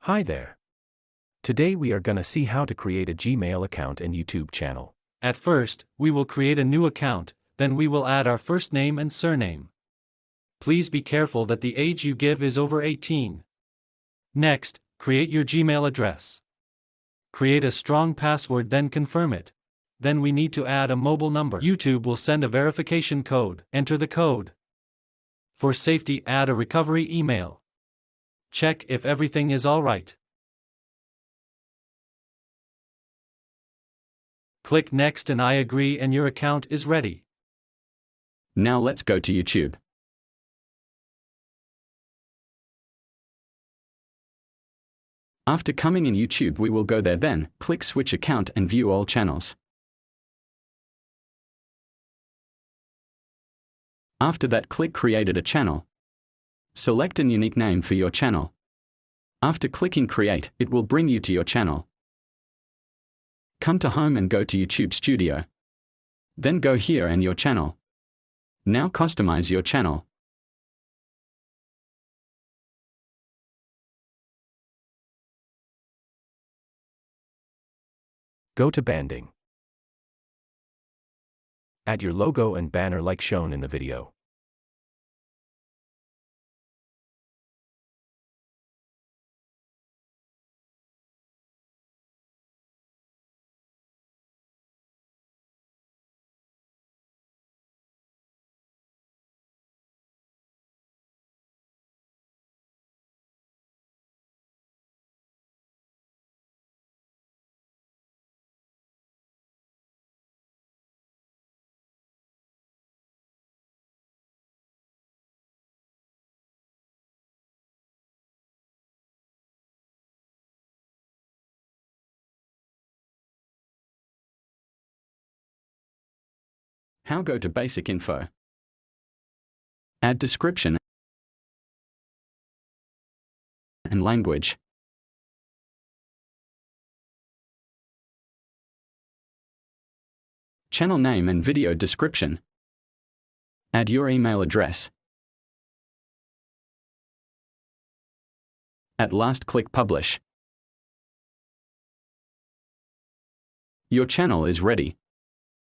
Hi there. Today we are gonna see how to create a Gmail account and YouTube channel. At first, we will create a new account, then we will add our first name and surname. Please be careful that the age you give is over 18. Next, create your Gmail address. Create a strong password, then confirm it. Then we need to add a mobile number. YouTube will send a verification code. Enter the code. For safety, add a recovery email. Check if everything is alright. Click Next and I agree and your account is ready. Now let's go to YouTube. After coming in YouTube, we will go there, then click Switch Account and view all channels. After that, click Created a channel. Select a unique name for your channel. After clicking Create, it will bring you to your channel. Come to Home and go to YouTube Studio. Then go here and your channel. Now customize your channel. Go to Banding. Add your logo and banner like shown in the video. How go to Basic Info. Add description and language. Channel name and video description. Add your email address. At last, click Publish. Your channel is ready.